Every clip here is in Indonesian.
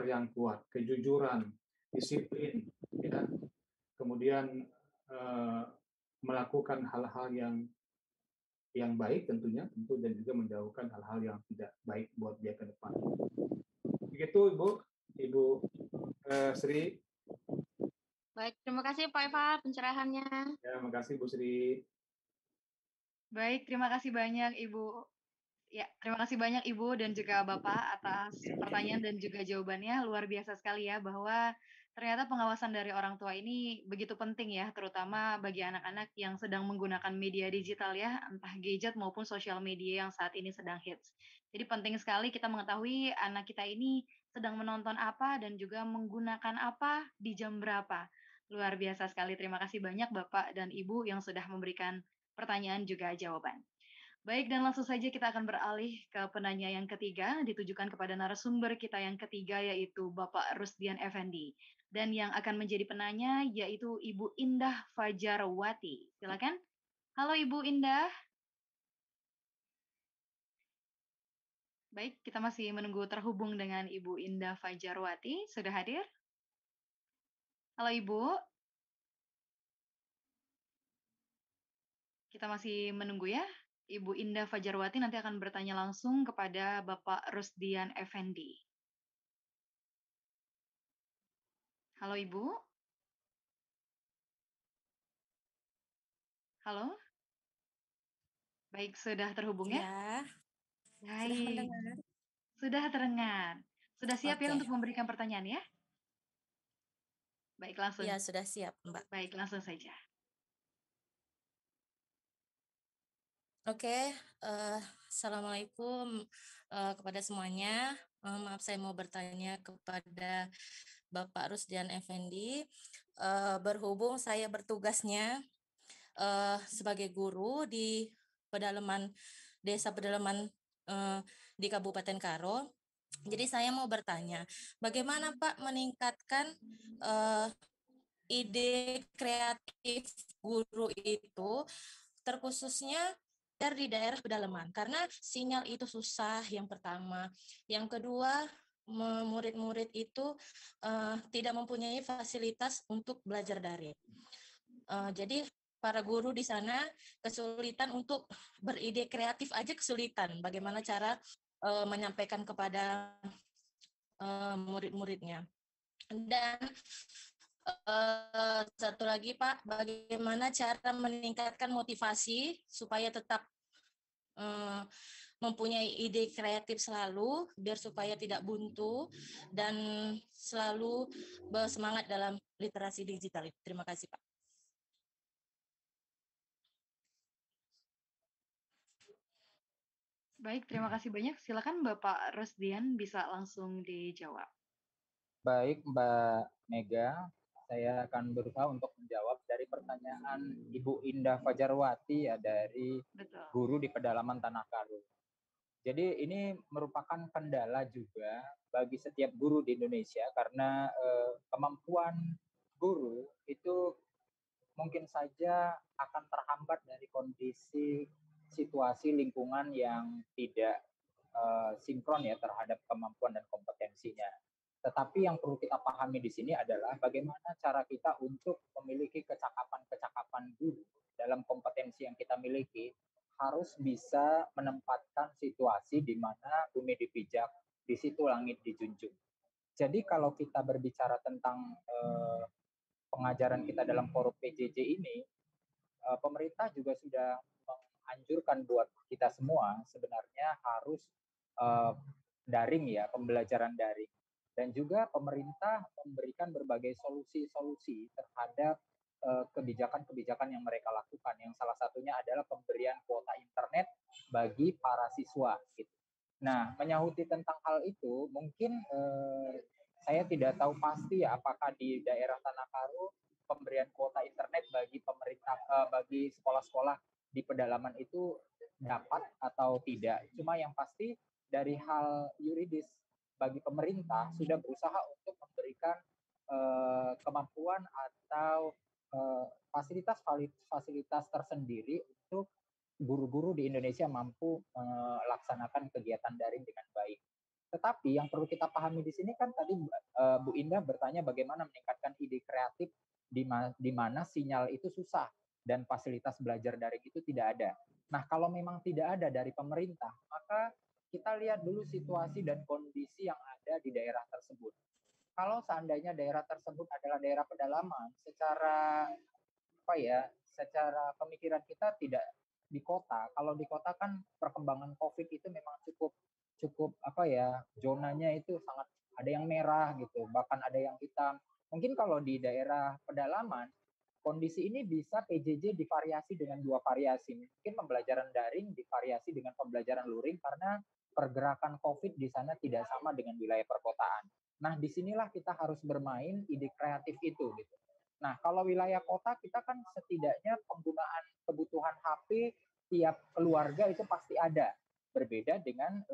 yang kuat, kejujuran, disiplin, ya, kemudian melakukan hal-hal yang baik tentunya, dan juga menjauhkan hal-hal yang tidak baik buat dia ke depan. Begitu Ibu Sri. Baik, terima kasih Pak Eva pencerahannya. Ya, terima kasih Bu Sri. Baik, terima kasih banyak Ibu. Ya, terima kasih banyak Ibu dan juga Bapak atas pertanyaan dan juga jawabannya. Luar biasa sekali ya bahwa ternyata pengawasan dari orang tua ini begitu penting ya, terutama bagi anak-anak yang sedang menggunakan media digital ya, entah gadget maupun sosial media yang saat ini sedang hits. Jadi penting sekali kita mengetahui anak kita ini sedang menonton apa dan juga menggunakan apa di jam berapa. Luar biasa sekali. Terima kasih banyak Bapak dan Ibu yang sudah memberikan pertanyaan juga jawaban. Baik, dan langsung saja kita akan beralih ke penanya yang ketiga, ditujukan kepada narasumber kita yang ketiga, yaitu Bapak Rusdian Effendi. Dan yang akan menjadi penanya, yaitu Ibu Indah Fajarwati. Silakan. Halo Ibu Indah. Baik, kita masih menunggu terhubung dengan Ibu Indah Fajarwati. Sudah hadir? Halo Ibu. Kita masih menunggu ya. Ibu Indah Fajarwati nanti akan bertanya langsung kepada Bapak Rusdian Effendi. Halo Ibu. Halo. Baik, sudah terhubung ya? Ya, sudah Baik, mendengar. sudah terdengar. Sudah siap ya Oke. untuk memberikan pertanyaan ya? Baik, langsung. Ya, sudah siap, Mbak. Baik, langsung saja. Oke, Assalamualaikum kepada semuanya. Maaf, saya mau bertanya kepada Bapak Rusdian Effendi. Berhubung saya bertugasnya sebagai guru di pedalaman desa pedalaman di Kabupaten Karo. Jadi saya mau bertanya, bagaimana Pak meningkatkan ide kreatif guru itu, terkhususnya di daerah pedalaman, karena sinyal itu susah yang pertama. Yang kedua, murid-murid itu tidak mempunyai fasilitas untuk belajar daring. Jadi para guru di sana kesulitan untuk beride kreatif aja kesulitan. Bagaimana cara menyampaikan kepada murid-muridnya. Dan satu lagi Pak, bagaimana cara meningkatkan motivasi supaya tetap mempunyai ide kreatif selalu, biar supaya tidak buntu dan selalu bersemangat dalam literasi digital. Terima kasih Pak. Baik, terima kasih banyak. Silakan Bapak Rusdian bisa langsung dijawab. Baik, Mbak Mega, saya akan berusaha untuk menjawab dari pertanyaan Ibu Indah Fajarwati ya, dari Betul. guru di pedalaman Tanah Karo. Jadi ini merupakan kendala juga bagi setiap guru di Indonesia karena kemampuan guru itu mungkin saja akan terhambat dari kondisi situasi lingkungan yang tidak sinkron ya terhadap kemampuan dan kompetensinya. Tetapi yang perlu kita pahami di sini adalah bagaimana cara kita untuk memiliki kecakapan-kecakapan guru dalam kompetensi yang kita miliki harus bisa menempatkan situasi di mana bumi dipijak, di situ langit dijunjung. Jadi kalau kita berbicara tentang pengajaran kita dalam forum PJJ ini, pemerintah juga sudah menganjurkan buat kita semua sebenarnya harus daring ya, pembelajaran daring. Dan juga pemerintah memberikan berbagai solusi-solusi terhadap kebijakan-kebijakan yang mereka lakukan. Yang salah satunya adalah pemberian kuota internet bagi para siswa. Gitu. Nah, menyahuti tentang hal itu, mungkin saya tidak tahu pasti ya apakah di daerah Tanah Karo pemberian kuota internet bagi pemerintah bagi sekolah-sekolah di pedalaman itu dapat atau tidak. Cuma yang pasti dari hal yuridis bagi pemerintah sudah berusaha untuk memberikan kemampuan atau fasilitas tersendiri untuk guru-guru di Indonesia mampu melaksanakan kegiatan daring dengan baik. Tetapi yang perlu kita pahami di sini kan tadi Bu Indah bertanya bagaimana meningkatkan ide kreatif di mana sinyal itu susah dan fasilitas belajar daring itu tidak ada. Nah, kalau memang tidak ada dari pemerintah, maka kita lihat dulu situasi dan kondisi yang ada di daerah tersebut. Kalau seandainya daerah tersebut adalah daerah pedalaman, secara pemikiran kita tidak di kota. Kalau di kota kan perkembangan COVID itu memang cukup cukup zonanya itu sangat, ada yang merah gitu, bahkan ada yang hitam. Mungkin kalau di daerah pedalaman kondisi ini bisa PJJ divariasi dengan dua variasi. Mungkin pembelajaran daring divariasi dengan pembelajaran luring karena pergerakan COVID di sana tidak sama dengan wilayah perkotaan. Nah, disinilah kita harus bermain ide kreatif itu gitu. Nah, kalau wilayah kota kita kan setidaknya penggunaan kebutuhan HP tiap keluarga itu pasti ada. Berbeda dengan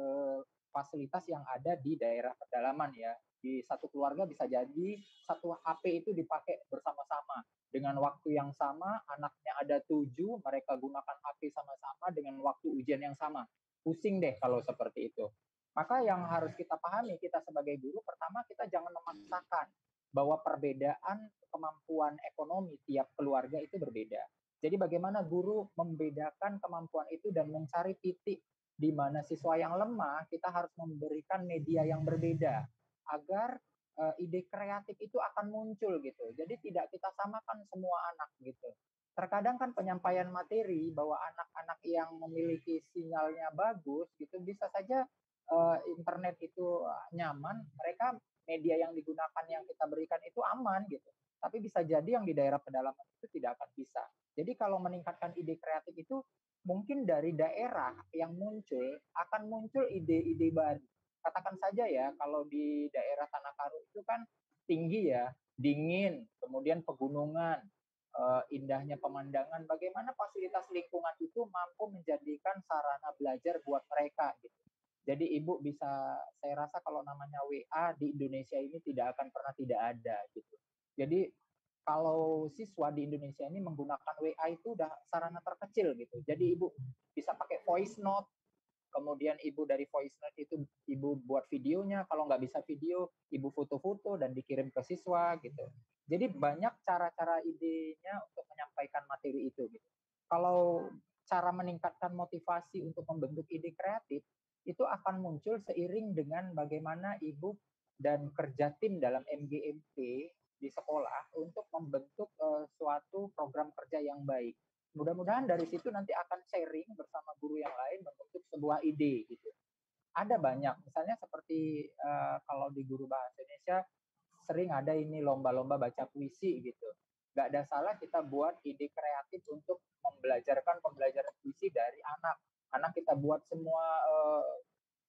fasilitas yang ada di daerah pedalaman ya. Di satu keluarga bisa jadi satu HP itu dipakai bersama-sama. Dengan waktu yang sama, anaknya ada 7, mereka gunakan HP sama-sama dengan waktu ujian yang sama. Pusing deh kalau seperti itu. Maka yang harus kita pahami, kita sebagai guru, pertama kita jangan memaksakan bahwa perbedaan kemampuan ekonomi tiap keluarga itu berbeda. Jadi bagaimana guru membedakan kemampuan itu dan mencari titik di mana siswa yang lemah, kita harus memberikan media yang berbeda agar ide kreatif itu akan muncul gitu. Jadi tidak kita samakan semua anak gitu. Terkadang kan penyampaian materi bahwa anak-anak yang memiliki sinyalnya bagus gitu bisa saja internet itu nyaman, mereka media yang digunakan yang kita berikan itu aman gitu. Tapi bisa jadi yang di daerah pedalaman itu tidak akan bisa. Jadi kalau meningkatkan ide kreatif itu mungkin dari daerah yang muncul akan muncul ide-ide baru. Katakan saja ya, kalau di daerah Tanah Karo itu kan tinggi ya, dingin, kemudian pegunungan, indahnya pemandangan, bagaimana fasilitas lingkungan itu mampu menjadikan sarana belajar buat mereka gitu. Jadi Ibu bisa, saya rasa kalau namanya WA di Indonesia ini tidak akan pernah tidak ada gitu. Jadi kalau siswa di Indonesia ini menggunakan WA itu udah sarana terkecil gitu. Jadi Ibu bisa pakai voice note, kemudian Ibu dari voice note itu Ibu buat videonya, kalau nggak bisa video, Ibu foto-foto dan dikirim ke siswa gitu. Jadi banyak cara-cara idenya untuk menyampaikan materi itu gitu. Kalau cara meningkatkan motivasi untuk membentuk ide kreatif, itu akan muncul seiring dengan bagaimana Ibu dan kerja tim dalam MGMP di sekolah untuk membentuk suatu program kerja yang baik. Mudah-mudahan dari situ nanti akan sharing bersama guru yang lain membentuk sebuah ide gitu. Ada banyak, misalnya seperti kalau di guru bahasa Indonesia sering ada ini lomba-lomba baca puisi gitu. Gak ada salah kita buat ide kreatif untuk membelajarkan pembelajaran puisi dari anak. Anak kita buat semua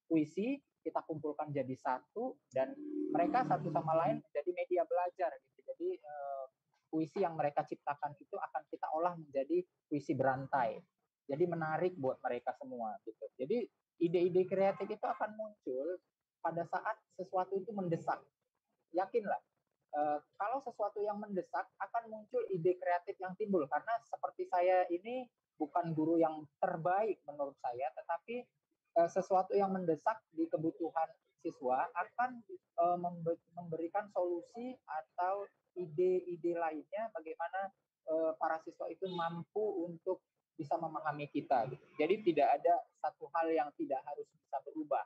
puisi, kita kumpulkan jadi satu dan mereka satu sama lain menjadi media belajar gitu. Jadi puisi yang mereka ciptakan itu akan kita olah menjadi puisi berantai. Jadi menarik buat mereka semua gitu. Jadi ide-ide kreatif itu akan muncul pada saat sesuatu itu mendesak. Yakinlah, kalau sesuatu yang mendesak akan muncul ide kreatif yang timbul. Karena seperti saya ini bukan guru yang terbaik menurut saya, tetapi sesuatu yang mendesak di kebutuhan siswa akan memberikan solusi atau ide-ide lainnya bagaimana para siswa itu mampu untuk bisa memahami kita. Jadi tidak ada satu hal yang tidak harus bisa berubah.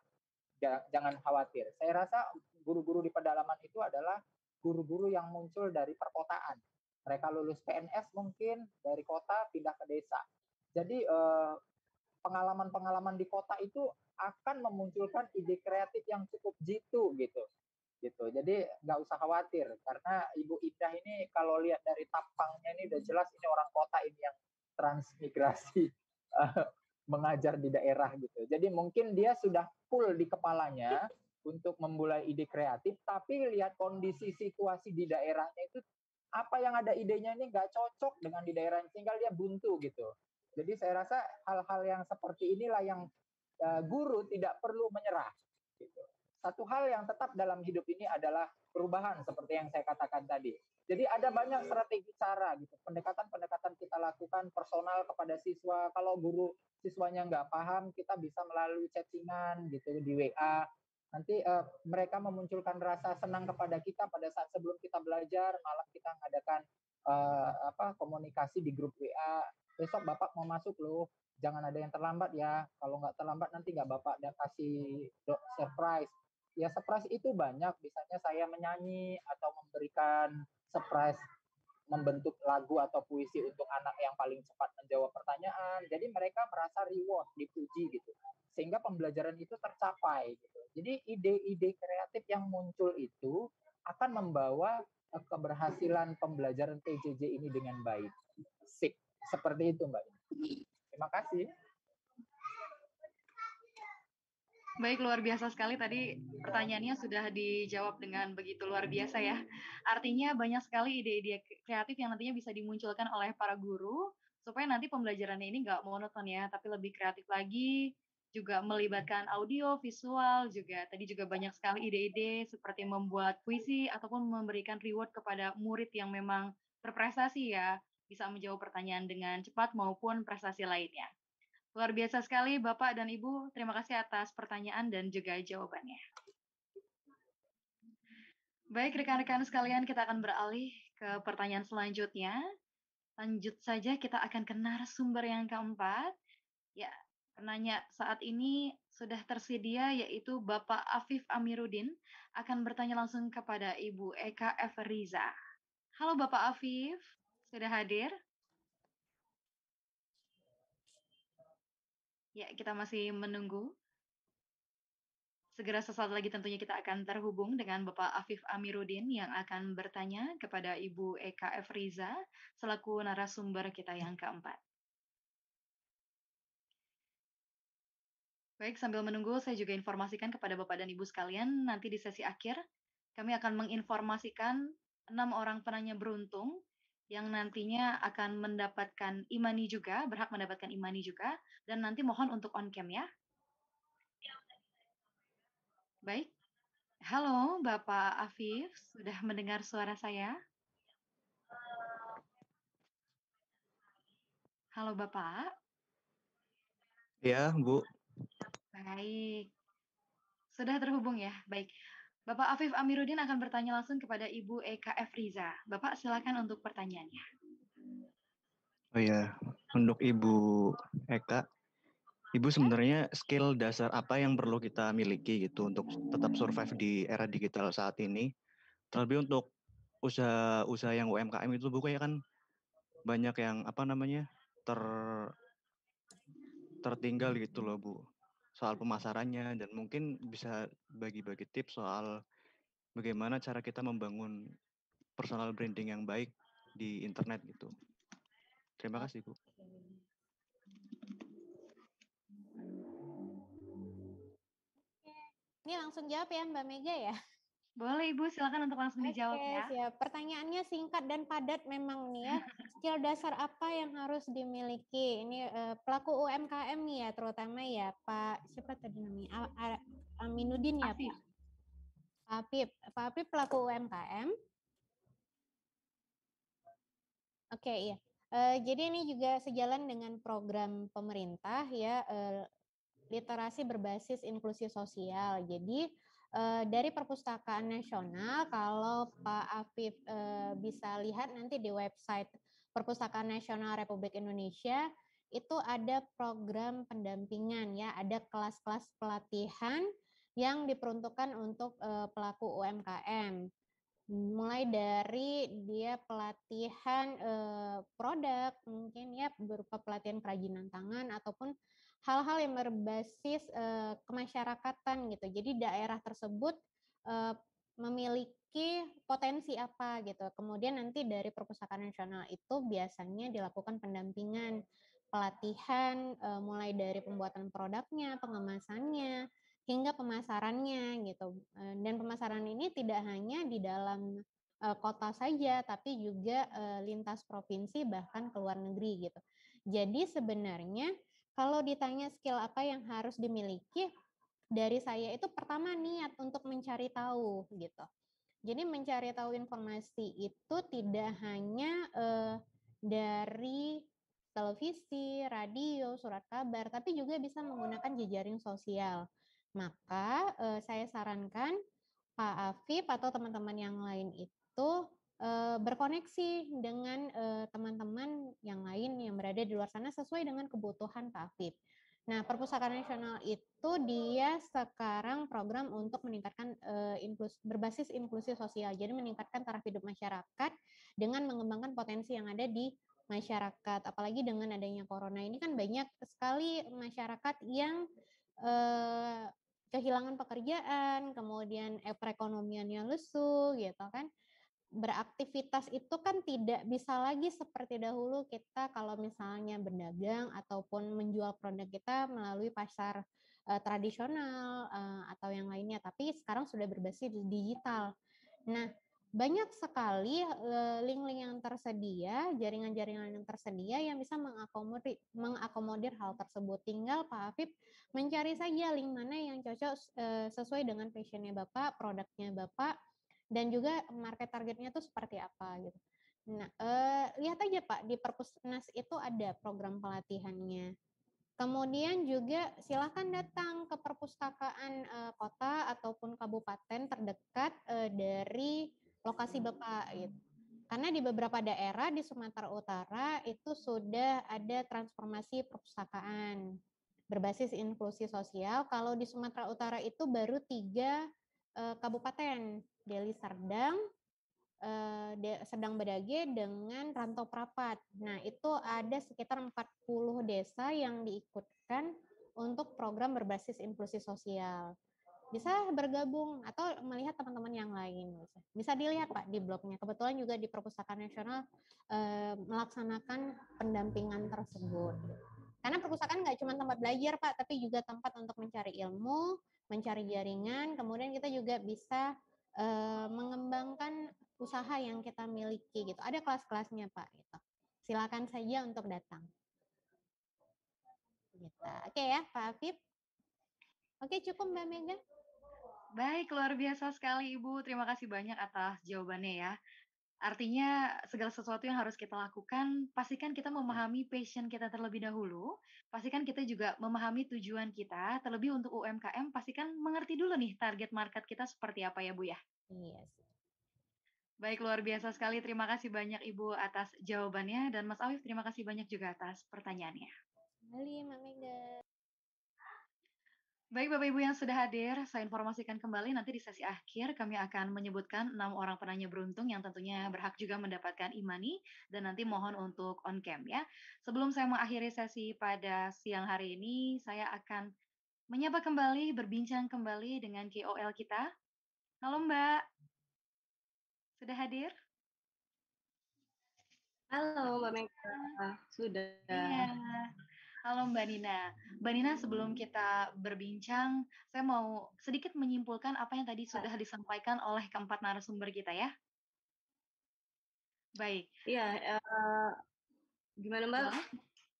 Jangan khawatir. Saya rasa guru-guru di pedalaman itu adalah guru-guru yang muncul dari perkotaan. Mereka lulus PNS mungkin dari kota pindah ke desa. Jadi pengalaman-pengalaman di kota itu akan memunculkan ide kreatif yang cukup jitu gitu. Jadi nggak usah khawatir karena Ibu Indah ini kalau lihat dari tampangnya ini udah jelas ini orang kota ini yang transmigrasi mengajar di daerah gitu. Jadi mungkin dia sudah full di kepalanya untuk memulai ide kreatif, tapi lihat kondisi situasi di daerahnya itu apa yang ada idenya ini nggak cocok dengan di daerahnya, tinggal dia buntu gitu. Jadi saya rasa hal-hal yang seperti inilah yang guru tidak perlu menyerah. Gitu. Satu hal yang tetap dalam hidup ini adalah perubahan seperti yang saya katakan tadi. Jadi ada banyak strategi cara gitu, pendekatan-pendekatan kita lakukan personal kepada siswa. Kalau guru siswanya nggak paham, kita bisa melalui chattingan gitu di WA. Nanti mereka memunculkan rasa senang kepada kita pada saat sebelum kita belajar, malah kita mengadakan komunikasi di grup WA. Besok Bapak mau masuk loh, jangan ada yang terlambat ya. Kalau nggak terlambat nanti nggak Bapak ada kasih surprise. Ya surprise itu banyak, misalnya saya menyanyi atau memberikan surprise membentuk lagu atau puisi untuk anak yang paling cepat menjawab pertanyaan. Jadi mereka merasa reward, dipuji gitu. Sehingga pembelajaran itu tercapai gitu. Jadi ide-ide kreatif yang muncul itu akan membawa keberhasilan pembelajaran PJJ ini dengan baik. Sip, seperti itu Mbak. Terima kasih. Baik, luar biasa sekali tadi pertanyaannya sudah dijawab dengan begitu luar biasa ya. Artinya banyak sekali ide-ide kreatif yang nantinya bisa dimunculkan oleh para guru supaya nanti pembelajarannya ini nggak monoton ya, tapi lebih kreatif lagi, juga melibatkan audio, visual, juga tadi juga banyak sekali ide-ide seperti membuat puisi ataupun memberikan reward kepada murid yang memang berprestasi ya, bisa menjawab pertanyaan dengan cepat maupun prestasi lainnya. Luar biasa sekali Bapak dan Ibu, terima kasih atas pertanyaan dan juga jawabannya. Baik rekan-rekan sekalian, kita akan beralih ke pertanyaan selanjutnya. Lanjut saja kita akan ke narasumber yang keempat. Ya, penanya saat ini sudah tersedia yaitu Bapak Afif Amiruddin akan bertanya langsung kepada Ibu Eka F. Riza. Halo Bapak Afif, sudah hadir? Ya, kita masih menunggu. Segera sesaat lagi tentunya kita akan terhubung dengan Bapak Afif Amiruddin yang akan bertanya kepada Ibu Eka F. Riza selaku narasumber kita yang keempat. Baik, sambil menunggu saya juga informasikan kepada Bapak dan Ibu sekalian, nanti di sesi akhir kami akan menginformasikan 6 orang penanya beruntung yang nantinya akan mendapatkan imani juga, berhak mendapatkan imani juga, dan nanti mohon untuk on cam ya. Baik, halo Bapak Afif, sudah mendengar suara saya? Halo Bapak. Ya, Bu. Baik, sudah terhubung ya. Baik, Bapak Afif Amiruddin akan bertanya langsung kepada Ibu Eka F. Riza. Bapak silakan untuk pertanyaannya. Oh ya, untuk Ibu Eka, Ibu sebenarnya skill dasar apa yang perlu kita miliki gitu untuk tetap survive di era digital saat ini? Terlebih untuk usaha-usaha yang UMKM itu Bu kayak kan banyak yang tertinggal gitu loh Bu soal pemasarannya, dan mungkin bisa bagi-bagi tips soal bagaimana cara kita membangun personal branding yang baik di internet gitu. Terima kasih Bu. Ini langsung jawab ya Mbak Mega ya. Boleh Ibu, silakan untuk langsung dijawab ya. Siap. Pertanyaannya singkat dan padat memang nih ya. Skill dasar apa yang harus dimiliki? Ini pelaku UMKM nih ya, terutama ya Pak, siapa tadi namanya? Aminuddin ya Afif. Pak? Pak Afif pelaku UMKM. Oke, iya. Jadi ini juga sejalan dengan program pemerintah ya, literasi berbasis inklusi sosial. Jadi dari Perpustakaan Nasional, kalau Pak Afif bisa lihat nanti di website Perpustakaan Nasional Republik Indonesia, itu ada program pendampingan ya, ada kelas-kelas pelatihan yang diperuntukkan untuk pelaku UMKM. Mulai dari dia pelatihan produk, mungkin ya berupa pelatihan kerajinan tangan ataupun hal-hal yang berbasis kemasyarakatan gitu. Jadi daerah tersebut memiliki potensi apa gitu. Kemudian nanti dari Perpustakaan Nasional itu biasanya dilakukan pendampingan, pelatihan mulai dari pembuatan produknya, pengemasannya, hingga pemasarannya gitu. Dan pemasaran ini tidak hanya di dalam kota saja, tapi juga lintas provinsi bahkan ke luar negeri gitu. Jadi sebenarnya kalau ditanya skill apa yang harus dimiliki, dari saya itu pertama niat untuk mencari tahu gitu. Jadi mencari tahu informasi itu tidak hanya dari televisi, radio, surat kabar, tapi juga bisa menggunakan jejaring sosial. Maka saya sarankan Pak Afif atau teman-teman yang lain itu berkoneksi dengan teman-teman yang lain yang berada di luar sana sesuai dengan kebutuhan Pak Afif. Nah, Perpustakaan Nasional itu dia sekarang program untuk meningkatkan berbasis inklusi sosial. Jadi meningkatkan taraf hidup masyarakat dengan mengembangkan potensi yang ada di masyarakat. Apalagi dengan adanya corona ini kan banyak sekali masyarakat yang kehilangan pekerjaan, kemudian perekonomiannya lesu gitu kan. Beraktivitas itu kan tidak bisa lagi seperti dahulu kita kalau misalnya berdagang ataupun menjual produk kita melalui pasar tradisional atau yang lainnya, tapi sekarang sudah berbasis digital. Nah, banyak sekali link-link yang tersedia, jaringan-jaringan yang tersedia yang bisa mengakomodir hal tersebut. Tinggal Pak Afif mencari saja link mana yang cocok sesuai dengan passionnya Bapak, produknya Bapak, dan juga market targetnya itu seperti apa gitu. Nah, lihat aja Pak, di Perpusnas itu ada program pelatihannya. Kemudian juga silakan datang ke perpustakaan kota ataupun kabupaten terdekat dari lokasi Bapak gitu. Karena di beberapa daerah di Sumatera Utara itu sudah ada transformasi perpustakaan berbasis inklusi sosial. Kalau di Sumatera Utara itu baru 3 kabupaten, Deli Serdang, Sedang Bedage dengan Rantau Prapat. Nah, itu ada sekitar 40 desa yang diikutkan untuk program berbasis inklusi sosial. Bisa bergabung atau melihat teman-teman yang lain. Bisa dilihat Pak di blognya. Kebetulan juga di Perpustakaan Nasional melaksanakan pendampingan tersebut. Karena perpustakaan nggak cuma tempat belajar Pak, tapi juga tempat untuk mencari ilmu, mencari jaringan, kemudian kita juga bisa mengembangkan usaha yang kita miliki gitu. Ada kelas-kelasnya Pak gitu. Silakan saja untuk datang. Gitu. Oke ya Pak Afif. Oke cukup Mbak Mega. Baik, luar biasa sekali Ibu. Terima kasih banyak atas jawabannya ya. Artinya segala sesuatu yang harus kita lakukan, pastikan kita memahami passion kita terlebih dahulu, pastikan kita juga memahami tujuan kita, terlebih untuk UMKM, pastikan mengerti dulu nih target market kita seperti apa ya Bu ya. Iya sih. Baik, luar biasa sekali. Terima kasih banyak Ibu atas jawabannya, dan Mas Awif terima kasih banyak juga atas pertanyaannya. Kembali Mbak Mega. Baik Bapak Ibu yang sudah hadir, saya informasikan kembali nanti di sesi akhir kami akan menyebutkan 6 orang penanya beruntung yang tentunya berhak juga mendapatkan e-money dan nanti mohon untuk on cam ya. Sebelum saya mengakhiri sesi pada siang hari ini, saya akan menyapa kembali, berbincang kembali dengan KOL kita. Halo Mbak, sudah hadir? Halo Mbak Mega, sudah. Iya. Halo Mbak Nina. Mbak Nina, sebelum kita berbincang, saya mau sedikit menyimpulkan apa yang tadi sudah disampaikan oleh keempat narasumber kita ya. Baik. Iya, gimana Mbak? Boleh?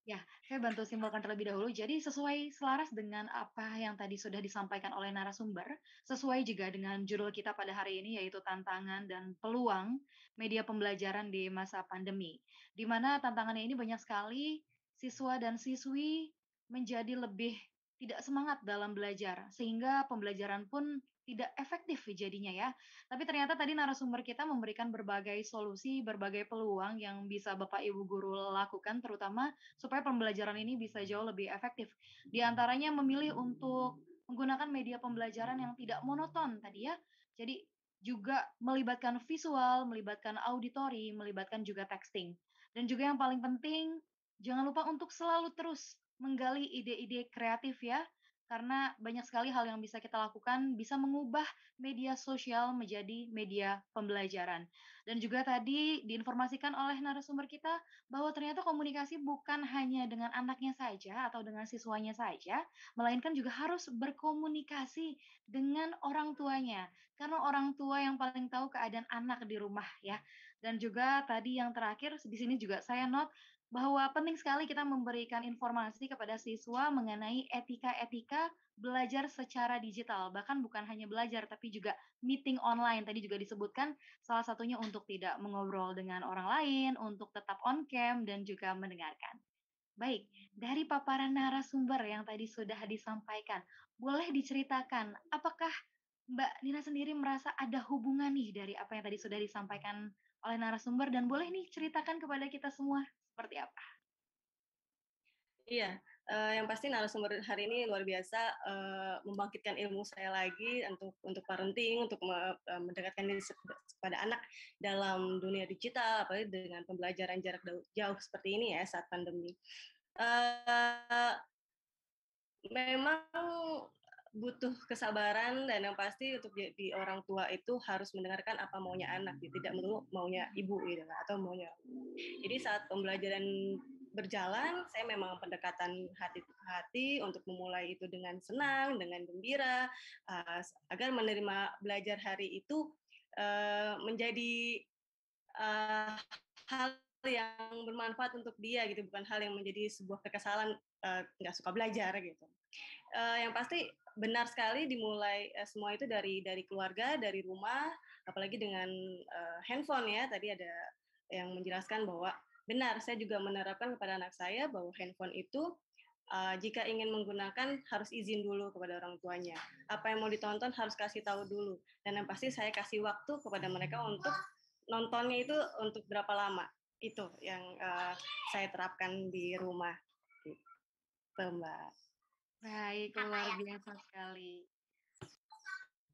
Ya, saya bantu simpulkan terlebih dahulu. Jadi sesuai selaras dengan apa yang tadi sudah disampaikan oleh narasumber, sesuai juga dengan judul kita pada hari ini yaitu tantangan dan peluang media pembelajaran di masa pandemi. Di mana tantangannya ini banyak sekali siswa dan siswi menjadi lebih tidak semangat dalam belajar sehingga pembelajaran pun tidak efektif jadinya ya. Tapi ternyata tadi narasumber kita memberikan berbagai solusi, berbagai peluang yang bisa Bapak Ibu guru lakukan terutama supaya pembelajaran ini bisa jauh lebih efektif. Di antaranya memilih untuk menggunakan media pembelajaran yang tidak monoton tadi ya. Jadi juga melibatkan visual, melibatkan auditori, melibatkan juga texting. Dan juga yang paling penting, jangan lupa untuk selalu terus menggali ide-ide kreatif ya, karena banyak sekali hal yang bisa kita lakukan, bisa mengubah media sosial menjadi media pembelajaran. Dan juga tadi diinformasikan oleh narasumber kita bahwa ternyata komunikasi bukan hanya dengan anaknya saja atau dengan siswanya saja, melainkan juga harus berkomunikasi dengan orang tuanya. Karena orang tua yang paling tahu keadaan anak di rumah ya. Dan juga tadi yang terakhir di sini juga saya note bahwa penting sekali kita memberikan informasi kepada siswa mengenai etika-etika belajar secara digital. Bahkan bukan hanya belajar, tapi juga meeting online. Tadi juga disebutkan salah satunya untuk tidak mengobrol dengan orang lain, untuk tetap on cam, dan juga mendengarkan. Baik, dari paparan narasumber yang tadi sudah disampaikan, boleh diceritakan apakah Mbak Nina sendiri merasa ada hubungan nih dari apa yang tadi sudah disampaikan oleh narasumber dan boleh nih ceritakan kepada kita semua seperti apa? Iya, yang pasti narasumber hari ini luar biasa, membangkitkan ilmu saya lagi untuk parenting, untuk mendekatkan diri kepada anak dalam dunia digital, apalagi dengan pembelajaran jarak jauh seperti ini ya saat pandemi. Memang butuh kesabaran dan yang pasti untuk jadi orang tua itu harus mendengarkan apa maunya anak, gitu. Tidak melulu maunya ibu gitu atau maunya. Jadi saat pembelajaran berjalan, saya memang pendekatan hati ke hati untuk memulai itu dengan senang, dengan gembira, agar menerima belajar hari itu menjadi hal yang bermanfaat untuk dia gitu, bukan hal yang menjadi sebuah kekesalan nggak suka belajar gitu. Yang pasti benar sekali dimulai semua itu dari keluarga, dari rumah, apalagi dengan handphone ya. Tadi ada yang menjelaskan bahwa benar, saya juga menerapkan kepada anak saya bahwa handphone itu jika ingin menggunakan harus izin dulu kepada orang tuanya. Apa yang mau ditonton harus kasih tahu dulu. Dan yang pasti saya kasih waktu kepada mereka untuk nontonnya itu untuk berapa lama. Itu yang saya terapkan di rumah. Gitu, Mbak. Baik, luar biasa sekali.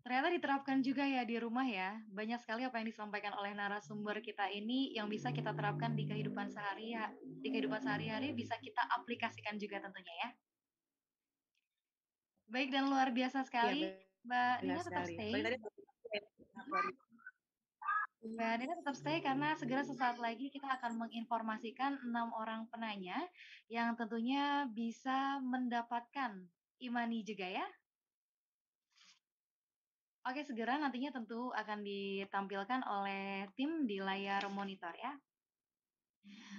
Ternyata diterapkan juga ya di rumah ya. Banyak sekali apa yang disampaikan oleh narasumber kita ini yang bisa kita terapkan di kehidupan sehari-hari bisa kita aplikasikan juga tentunya ya. Baik dan luar biasa Iya, sekali. Mbak benar Nina tetap sekali. stay. Tadi Mbak Nina tetap stay karena segera sesaat lagi kita akan menginformasikan 6 orang penanya yang tentunya bisa mendapatkan imani juga ya. Oke, segera nantinya tentu akan ditampilkan oleh tim di layar monitor ya.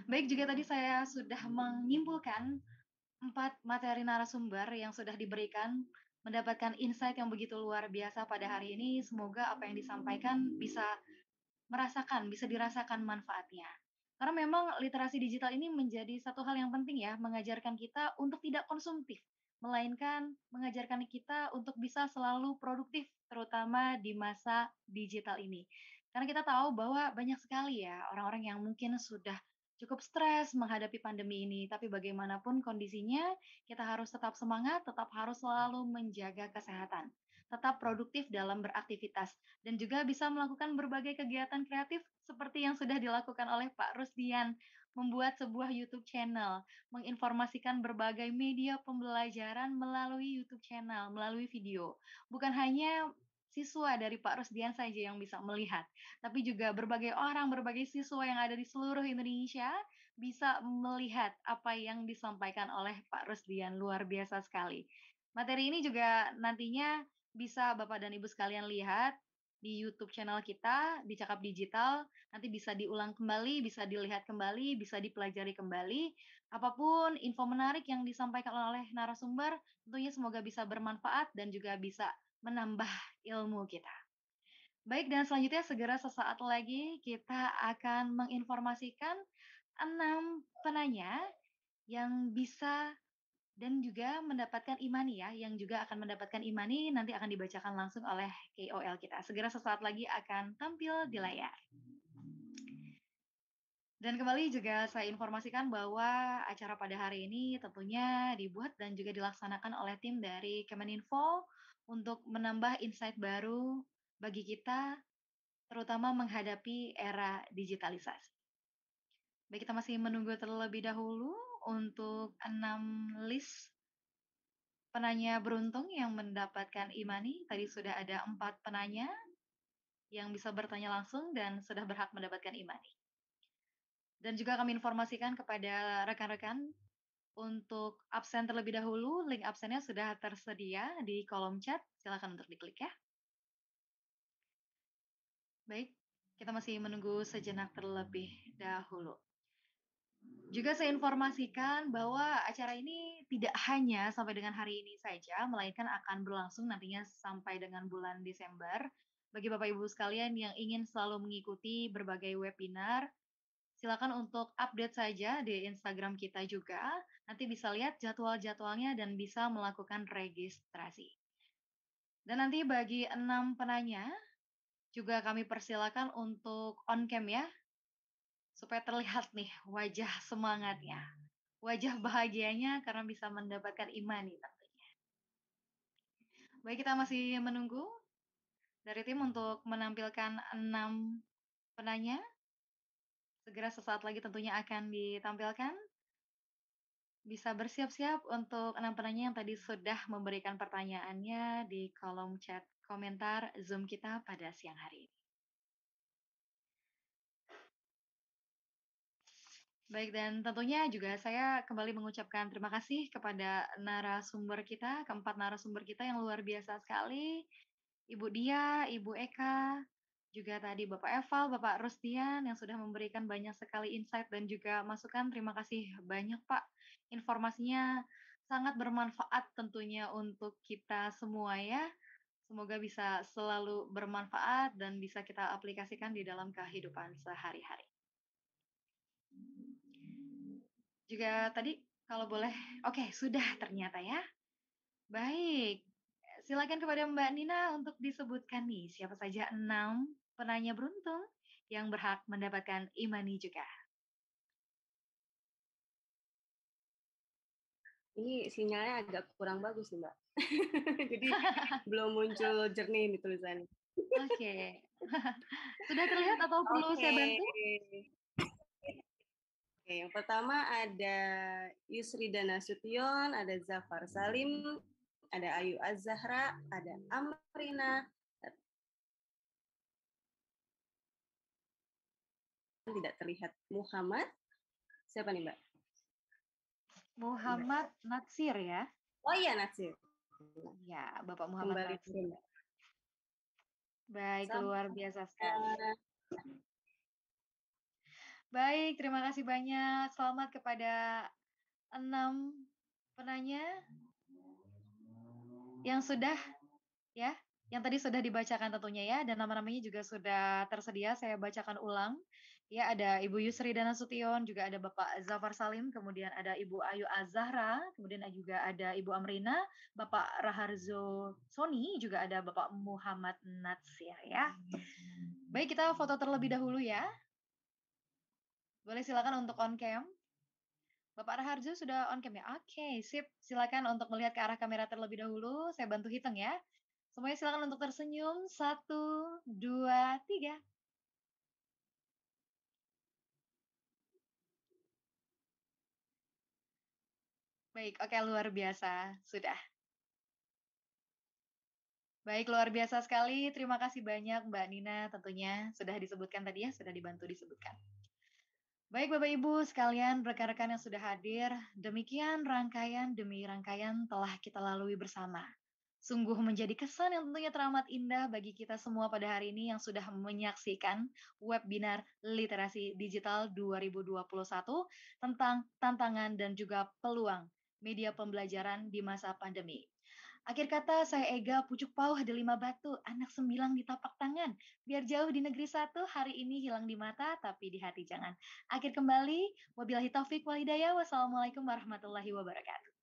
Baik, juga tadi saya sudah menyimpulkan 4 materi narasumber yang sudah diberikan, mendapatkan insight yang begitu luar biasa pada hari ini. Semoga apa yang disampaikan bisa dirasakan manfaatnya. Karena memang literasi digital ini menjadi satu hal yang penting ya, mengajarkan kita untuk tidak konsumtif, melainkan mengajarkan kita untuk bisa selalu produktif, terutama di masa digital ini. Karena kita tahu bahwa banyak sekali ya orang-orang yang mungkin sudah cukup stres menghadapi pandemi ini, tapi bagaimanapun kondisinya, kita harus tetap semangat, tetap harus selalu menjaga kesehatan, tetap produktif dalam beraktivitas dan juga bisa melakukan berbagai kegiatan kreatif seperti yang sudah dilakukan oleh Pak Rusdian, membuat sebuah YouTube channel, menginformasikan berbagai media pembelajaran melalui YouTube channel, melalui video. Bukan hanya siswa dari Pak Rusdian saja yang bisa melihat, tapi juga berbagai orang, berbagai siswa yang ada di seluruh Indonesia bisa melihat apa yang disampaikan oleh Pak Rusdian. Luar biasa sekali. Materi ini juga nantinya bisa Bapak dan Ibu sekalian lihat di YouTube channel kita, di Cakap Digital. Nanti bisa diulang kembali, bisa dilihat kembali, bisa dipelajari kembali. Apapun info menarik yang disampaikan oleh narasumber, tentunya semoga bisa bermanfaat dan juga bisa menambah ilmu kita. Baik, dan selanjutnya segera sesaat lagi kita akan menginformasikan 6 penanya yang bisa dan juga mendapatkan imani ya, yang juga akan mendapatkan imani nanti akan dibacakan langsung oleh KOL kita. Segera sesaat lagi akan tampil di layar. Dan kembali juga saya informasikan bahwa acara pada hari ini tentunya dibuat dan juga dilaksanakan oleh tim dari Kemeninfo untuk menambah insight baru bagi kita, terutama menghadapi era digitalisasi. Baik, kita masih menunggu terlebih dahulu untuk 6 list penanya beruntung yang mendapatkan imani. Tadi sudah ada 4 penanya yang bisa bertanya langsung dan sudah berhak mendapatkan imani. Dan juga kami informasikan kepada rekan-rekan untuk absen terlebih dahulu, link absennya sudah tersedia di kolom chat. Silakan untuk diklik ya. Baik, kita masih menunggu sejenak terlebih dahulu. Juga saya informasikan bahwa acara ini tidak hanya sampai dengan hari ini saja, melainkan akan berlangsung nantinya sampai dengan bulan Desember. Bagi Bapak Ibu sekalian yang ingin selalu mengikuti berbagai webinar, silakan untuk update saja di Instagram kita juga. Nanti bisa lihat jadwal-jadwalnya dan bisa melakukan registrasi. Dan nanti bagi 6 penanya, juga kami persilakan untuk on cam ya, supaya terlihat nih wajah semangatnya, wajah bahagianya karena bisa mendapatkan imani tentunya. Baik, kita masih menunggu dari tim untuk menampilkan 6 penanya. Segera sesaat lagi tentunya akan ditampilkan. Bisa bersiap-siap untuk 6 penanya yang tadi sudah memberikan pertanyaannya di kolom chat komentar Zoom kita pada siang hari ini. Baik, dan tentunya juga saya kembali mengucapkan terima kasih kepada narasumber kita, keempat narasumber kita yang luar biasa sekali. Ibu Dia, Ibu Eka, juga tadi Bapak Eval, Bapak Rusdian yang sudah memberikan banyak sekali insight dan juga masukan. Terima kasih banyak Pak. Informasinya sangat bermanfaat tentunya untuk kita semua ya. Semoga bisa selalu bermanfaat dan bisa kita aplikasikan di dalam kehidupan sehari-hari. Juga tadi kalau boleh, oke sudah ternyata ya. Baik, silakan kepada Mbak Nina untuk disebutkan nih siapa saja 6 penanya beruntung yang berhak mendapatkan imani juga. Ini sinyalnya agak kurang bagus nih, Mbak. Jadi belum muncul jernih di tulisannya. Oke. Sudah terlihat atau perlu saya bantu? Oke, yang pertama ada Yusrida Nasution, ada Zafar Salim, ada Ayu Az-Zahra, ada Amrina, tidak terlihat Muhammad. Siapa nih, Mbak? Muhammad Natsir ya? Oh iya, Natsir. Ya, Bapak Muhammad Kembali Natsir. turun, Mbak. Baik, luar biasa sekali. Baik, terima kasih banyak. Selamat kepada 6 penanya yang sudah ya, yang tadi sudah dibacakan tentunya ya, dan nama-namanya juga sudah tersedia. Saya bacakan ulang. Ya, ada Ibu Yusrida Nasution, juga ada Bapak Zafar Salim, kemudian ada Ibu Ayu Azahra, kemudian juga ada Ibu Amrina, Bapak Raharzo Soni, juga ada Bapak Muhammad Natsir ya. Baik, kita foto terlebih dahulu ya. Boleh silakan untuk on cam. Bapak Raharjo sudah on cam ya? Oke, sip. Silakan untuk melihat ke arah kamera terlebih dahulu. Saya bantu hitung ya. Semuanya silakan untuk tersenyum. 1, 2, 3. Baik, oke, luar biasa. Sudah. Baik, luar biasa sekali. Terima kasih banyak Mbak Nina tentunya sudah disebutkan tadi ya, sudah dibantu disebutkan. Baik Bapak Ibu sekalian, rekan-rekan yang sudah hadir, demikian rangkaian demi rangkaian telah kita lalui bersama. Sungguh menjadi kesan yang tentunya teramat indah bagi kita semua pada hari ini yang sudah menyaksikan webinar Literasi Digital 2021 tentang tantangan dan juga peluang media pembelajaran di masa pandemi. Akhir kata, saya Ega, pucuk pauh di 5 batu, anak 9 di tapak tangan. Biar jauh di negeri satu, hari ini hilang di mata, tapi di hati jangan. Akhir kembali, wabillahi taufik wal hidayah, wassalamualaikum warahmatullahi wabarakatuh.